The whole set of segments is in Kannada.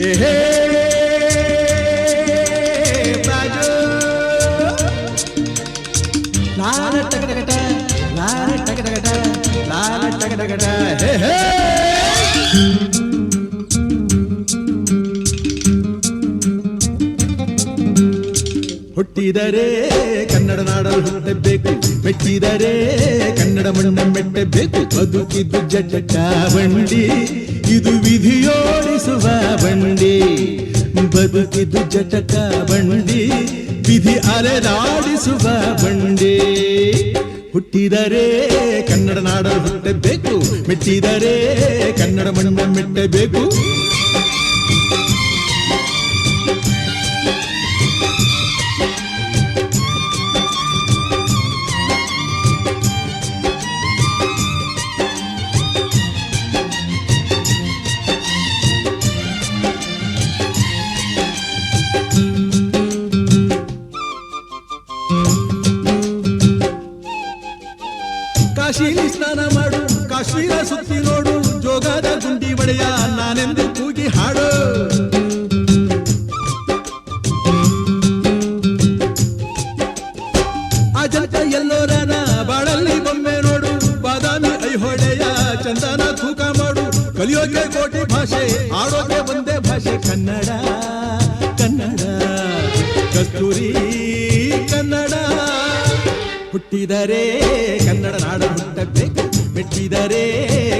ಏಹೇ ಬಾಜು ಲಾಲ ಟಗಟಗಟ ಲಾಲ ಟಗಟಗಟ ಲಾಲ ಟಗಟಗಟ ಹೇ ಹೇ ಹುಟ್ಟಿದರೆ ಕನ್ನಡ ನಾಡಲು ಹುಟ್ಟಬೇಕು, ಮೆಟ್ಟಿದರೆ ಕನ್ನಡ ಮಣ್ಣ ಮೆಟ್ಟಬೇಕು. ಬದುಕಿದ್ದು ಜಟ ಬಂಡಿ, ಇದು ವಿಧಿಯೋಡಿಸುವ ಬಂಡಿ. ಬದುಕಿದ್ದು ಜಟಕ ಬಂಡಿ, ವಿಧಿ ಅಲೆದಾಡಿಸುವ ಬಂಡಿ. ಹುಟ್ಟಿದರೆ ಕನ್ನಡ ನಾಡಲು ಹುಟ್ಟಬೇಕು, ಮೆಟ್ಟಿದರೆ ಕನ್ನಡ ಮಣ್ಣ ಮೆಟ್ಟಬೇಕು. ಕಾಶಿಲಿ ಸ್ನಾನ ಮಾಡು, ಕಾಶ್ಮೀರ ಸುತ್ತಿ ನೋಡು, ಜೋಗದ ಗುಂಡಿ ಒಡೆಯ ನಾನೆಂದು ಕೂಗಿ ಹಾಡು. ಅಜಂತ ಎಲ್ಲೋರನ ಬಾಳಲ್ಲಿ ಬೊಮ್ಮೆ ನೋಡು, ಬಾದಾಮಿ ಐಹೊಳೆಯ ಚಂದನ ತೂಕ ಮಾಡು. ಕಲಿಯೋಕೆ ಕೋಟಿ ಭಾಷೆ, ಆಡೋಕೆ ಒಂದೇ ಭಾಷೆ ಕನ್ನಡ. ಕನ್ನಡ ಕಸ್ತೂರಿ ಕನ್ನಡ. ಹುಟ್ಟಿದರೆ ಕನ್ನಡ ನಾಡ ಹುಟ್ಟಬೇಕು, ಮೆಟ್ಟಿದರೆ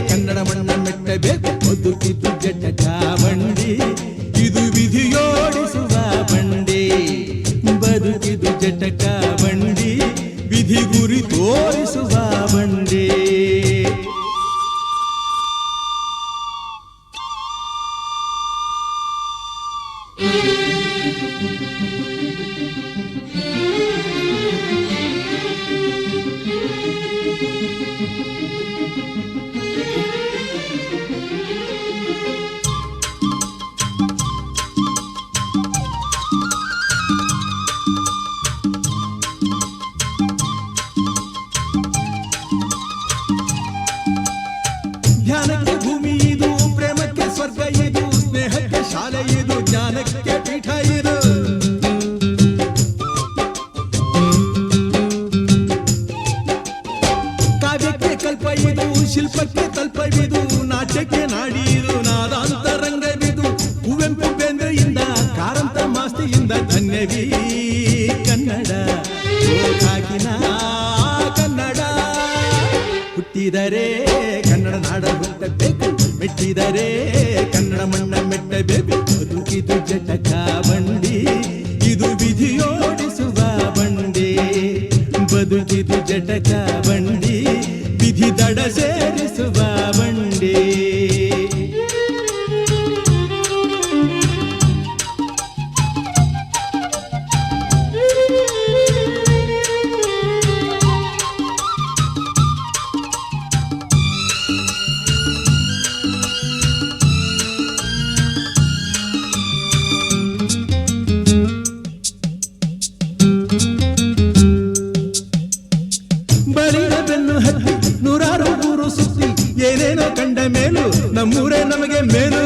ಕನ್ನಡ ಮಣ್ಣ ಮೆಟ್ಟಬೇಕು. ಬದುಕಿದ್ದು ಜಟಕ ಬಂಡಿ, ಇದು ವಿಧಿಯೋಡಿಸುವ ಬಂಡಿ. ಬದುಕಿದ್ದು ಜಟಕ ಬಂಡಿ, ವಿಧಿ ಗುರಿ ತೋರಿಸುವ ಬಂಡಿ. ಧ್ಯಾನಕ್ಕೆ ಭೂಮಿ ಇದು, ಪ್ರೇಮಕ್ಕೆ ಸ್ವರ್ಗ ಇದು, ಸ್ನೇಹಕ್ಕೆ ಶಾಲೆ ಇದು, ಜ್ಞಾನಕ್ಕೆ ಪೀಠ ಇದು. ಕಾವ್ಯಕ್ಕೆ ಕಲ್ಪ ಇದು, ಶಿಲ್ಪಕ್ಕೆ ತಲ್ಪವಿದು, ನಾಟ್ಯಕ್ಕೆ ನಾಡಿ ಇದು, ನಾದಾಂತರಂಗವಿದು. ಕುವೆಂಪು ಬೇಂದ್ರೆಯಿಂದ, ಕಾರಂತ ಮಾಸ್ತಿಯಿಂದ ಧನ್ಯವೀ ಕನ್ನಡ. ಕಾಕಿನ ಕನ್ನಡ. ಹುಟ್ಟಿದರೆ ಕನ್ನಡ ನಾಡ ಹುಟ್ಟಬೇಕು, ಮೆಟ್ಟಿದರೆ ಕನ್ನಡ ಮಣ್ಣ ಮೆಟ್ಟಬೇಕು. ಬದುಕಿದು ಜಟಕ ಬಂಡಿ, ಇದು ವಿಧಿಯೋಡಿಸುವ ಬಂಡಿ. ಬದುಕಿದು ಜಟಕ ಬಂಡಿ, ವಿಧಿ ದಡ ಸೇರಿಸುವ ಬಂಡಿ. ಬಳಿದ ಬೆನ್ನು ಹತ್ತಿ ನೂರಾರು ಊರು ಸುತ್ತಿ, ಏನೇನೋ ಕಂಡ ಮೇಲು ನಮ್ಮೂರೇ ನಮಗೆ ಮೇಲು.